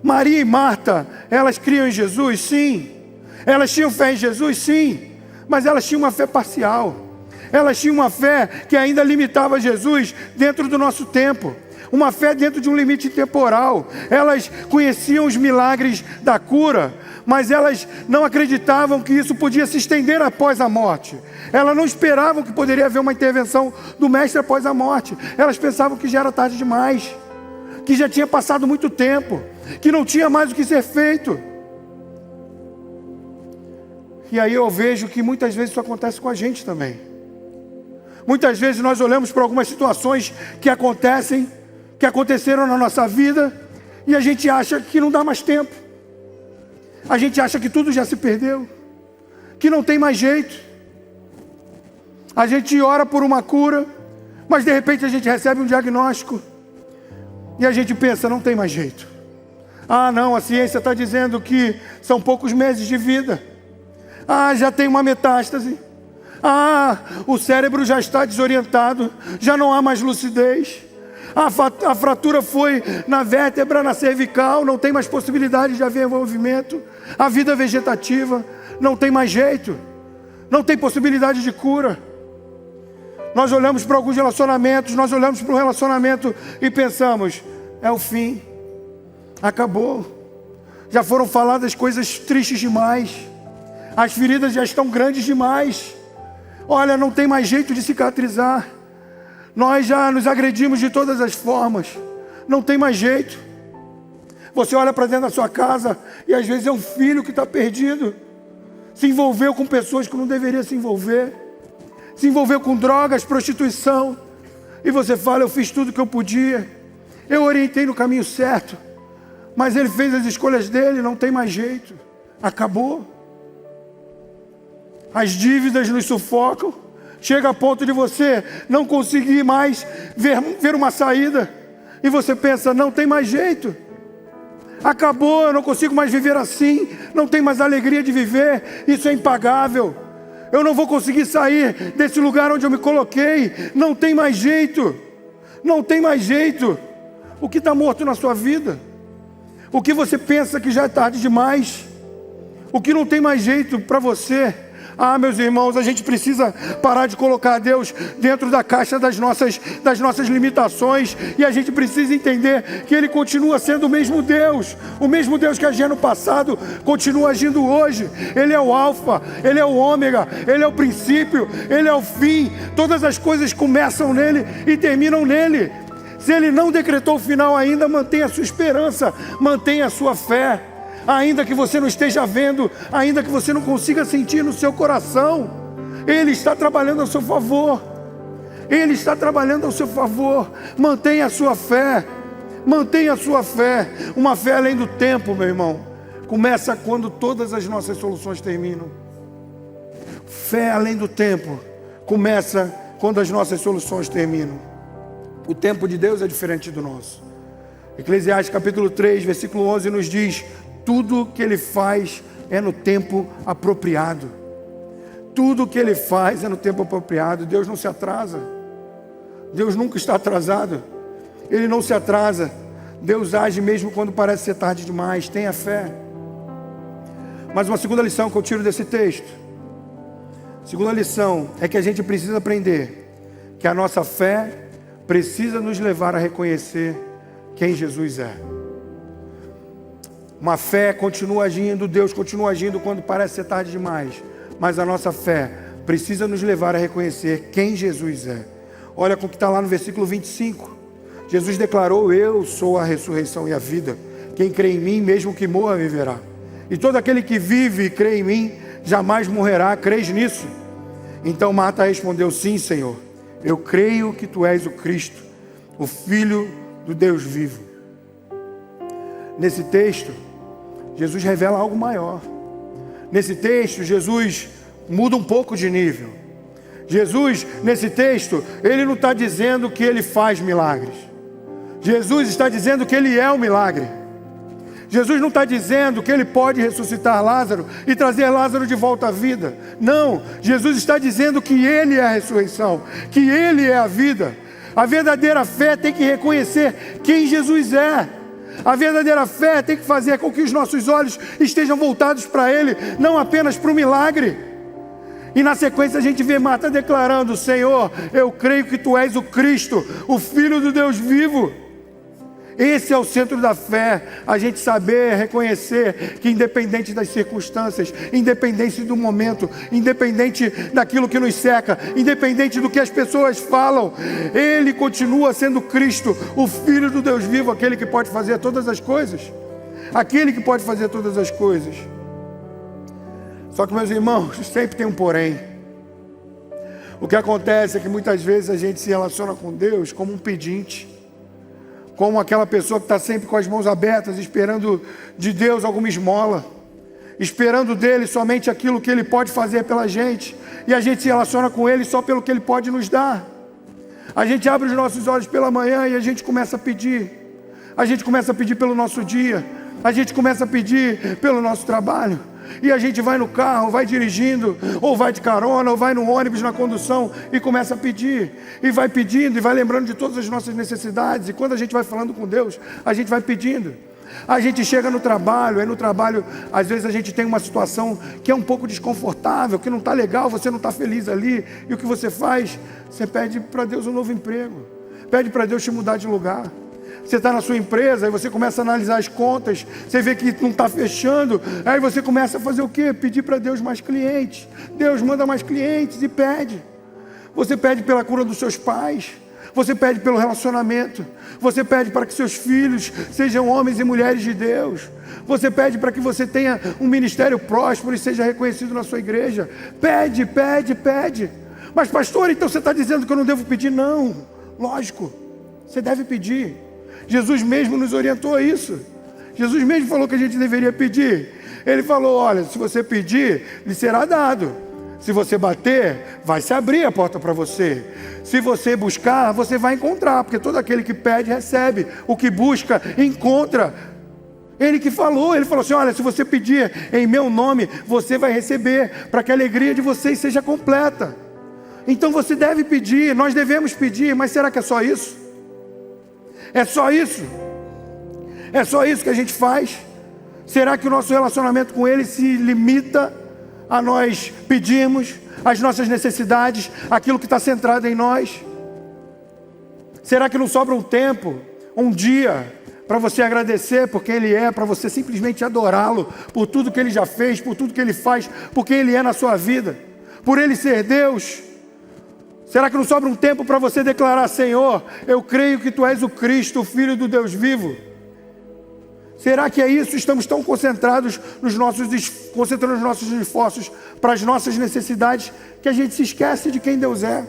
Maria e Marta, elas criam em Jesus? Sim. Elas tinham fé em Jesus? Sim. Mas elas tinham uma fé parcial. Elas tinham uma fé que ainda limitava Jesus dentro do nosso tempo. Uma fé dentro de um limite temporal. Elas conheciam os milagres da cura, mas elas não acreditavam que isso podia se estender após a morte. Elas não esperavam que poderia haver uma intervenção do Mestre após a morte. Elas pensavam que já era tarde demais, que já tinha passado muito tempo, que não tinha mais o que ser feito. E aí eu vejo que muitas vezes isso acontece com a gente também. Muitas vezes nós olhamos para algumas situações que aconteceram na nossa vida, e a gente acha que não dá mais tempo. A gente acha que tudo já se perdeu, que não tem mais jeito. A gente ora por uma cura, mas de repente a gente recebe um diagnóstico, e a gente pensa, não tem mais jeito. Ah não, a ciência está dizendo que são poucos meses de vida. Ah, já tem uma metástase. Ah, o cérebro já está desorientado, já não há mais lucidez. A fratura foi na vértebra, na cervical, não tem mais possibilidade de haver movimento. A vida vegetativa, não tem mais jeito, não tem possibilidade de cura. Nós olhamos para alguns relacionamentos, nós olhamos para um relacionamento e pensamos, é o fim, acabou. Já foram faladas coisas tristes demais, as feridas já estão grandes demais. Olha, não tem mais jeito de cicatrizar. Nós já nos agredimos de todas as formas. Não tem mais jeito. Você olha para dentro da sua casa e às vezes é um filho que está perdido. Se envolveu com pessoas que não deveria se envolver. Se envolveu com drogas, prostituição. E você fala, eu fiz tudo que eu podia. Eu orientei no caminho certo. Mas ele fez as escolhas dele, não tem mais jeito. Acabou. As dívidas nos sufocam. Chega a ponto de você não conseguir mais ver uma saída. E você pensa, não tem mais jeito. Acabou, eu não consigo mais viver assim. Não tem mais alegria de viver. Isso é impagável. Eu não vou conseguir sair desse lugar onde eu me coloquei. Não tem mais jeito. Não tem mais jeito. O que está morto na sua vida? O que você pensa que já é tarde demais? O que não tem mais jeito para você? Ah, meus irmãos, a gente precisa parar de colocar Deus dentro da caixa das nossas limitações, e a gente precisa entender que Ele continua sendo o mesmo Deus que agia no passado, continua agindo hoje. Ele é o alfa, Ele é o ômega, Ele é o princípio, Ele é o fim. Todas as coisas começam nele e terminam nele. Se Ele não decretou o final ainda, mantenha a sua esperança, mantenha a sua fé. Ainda que você não esteja vendo, ainda que você não consiga sentir no seu coração, Ele está trabalhando ao seu favor. Ele está trabalhando ao seu favor. Mantenha a sua fé. Mantenha a sua fé. Uma fé além do tempo, meu irmão, começa quando todas as nossas soluções terminam. Fé além do tempo começa quando as nossas soluções terminam. O tempo de Deus é diferente do nosso. Eclesiastes capítulo 3, versículo 11 nos diz: tudo que Ele faz é no tempo apropriado. Tudo que Ele faz é no tempo apropriado. Deus não se atrasa. Deus nunca está atrasado. Ele não se atrasa. Deus age mesmo quando parece ser tarde demais. Tenha fé. Mas uma segunda lição que eu tiro desse texto. Segunda lição é que a gente precisa aprender que a nossa fé precisa nos levar a reconhecer quem Jesus é. Uma fé continua agindo, Deus continua agindo quando parece ser tarde demais. Mas a nossa fé precisa nos levar a reconhecer quem Jesus é. Olha com o que está lá no versículo 25. Jesus declarou: eu sou a ressurreição e a vida. Quem crê em mim, mesmo que morra, viverá. E todo aquele que vive e crê em mim, jamais morrerá. Crês nisso? Então Marta respondeu: sim, Senhor. Eu creio que Tu és o Cristo, o Filho do Deus vivo. Nesse texto, Jesus revela algo maior. Nesse texto, Jesus muda um pouco de nível. Jesus, nesse texto, Ele não está dizendo que Ele faz milagres. Jesus está dizendo que Ele é o milagre. Jesus não está dizendo que Ele pode ressuscitar Lázaro e trazer Lázaro de volta à vida. Não, Jesus está dizendo que Ele é a ressurreição, que Ele é a vida. A verdadeira fé tem que reconhecer quem Jesus é. A verdadeira fé tem que fazer com que os nossos olhos estejam voltados para Ele, não apenas para o milagre. E na sequência a gente vê Marta declarando: Senhor, eu creio que Tu és o Cristo, o Filho do Deus vivo. Esse é o centro da fé, a gente saber reconhecer que independente das circunstâncias, independente do momento, independente daquilo que nos cerca, independente do que as pessoas falam, Ele continua sendo Cristo, o Filho do Deus vivo, aquele que pode fazer todas as coisas. Aquele que pode fazer todas as coisas. Só que, meus irmãos, sempre tem um porém. O que acontece é que muitas vezes a gente se relaciona com Deus como um pedinte, como aquela pessoa que está sempre com as mãos abertas, esperando de Deus alguma esmola, esperando dele somente aquilo que Ele pode fazer pela gente, e a gente se relaciona com Ele só pelo que Ele pode nos dar. A gente abre os nossos olhos pela manhã e a gente começa a pedir. A gente começa a pedir pelo nosso dia, a gente começa a pedir pelo nosso trabalho. E a gente vai no carro, vai dirigindo, ou vai de carona, ou vai no ônibus na condução e começa a pedir. E vai pedindo e vai lembrando de todas as nossas necessidades. E quando a gente vai falando com Deus, a gente vai pedindo. A gente chega no trabalho, aí no trabalho, às vezes a gente tem uma situação que é um pouco desconfortável, que não está legal, você não está feliz ali. E o que você faz? Você pede para Deus um novo emprego. Pede para Deus te mudar de lugar. Você está na sua empresa, aí você começa a analisar as contas, você vê que não está fechando, aí você começa a fazer o quê? Pedir para Deus mais clientes. Deus manda mais clientes e pede. Você pede pela cura dos seus pais, você pede pelo relacionamento, você pede para que seus filhos sejam homens e mulheres de Deus, você pede para que você tenha um ministério próspero e seja reconhecido na sua igreja. Pede, pede, pede. Mas pastor, então você está dizendo que eu não devo pedir? Não, lógico, você deve pedir. Jesus mesmo nos orientou a isso. Jesus mesmo falou que a gente deveria pedir. Ele falou: olha, se você pedir, lhe será dado. Se você bater, vai se abrir a porta para você. Se você buscar, você vai encontrar, porque todo aquele que pede, recebe. O que busca, encontra. Ele falou assim: olha, se você pedir em meu nome, você vai receber, para que a alegria de vocês seja completa. Então você deve pedir, nós devemos pedir, mas será que é só isso? É só isso? É só isso que a gente faz? Será que o nosso relacionamento com Ele se limita a nós pedirmos as nossas necessidades, aquilo que está centrado em nós? Será que não sobra um tempo, um dia, para você agradecer por quem Ele é, para você simplesmente adorá-lo, por tudo que Ele já fez, por tudo que Ele faz, por quem Ele é na sua vida, por Ele ser Deus? Será que não sobra um tempo para você declarar: Senhor, eu creio que Tu és o Cristo, o Filho do Deus vivo? Será que é isso? Estamos tão concentrados concentrando os nossos esforços para as nossas necessidades, que a gente se esquece de quem Deus é.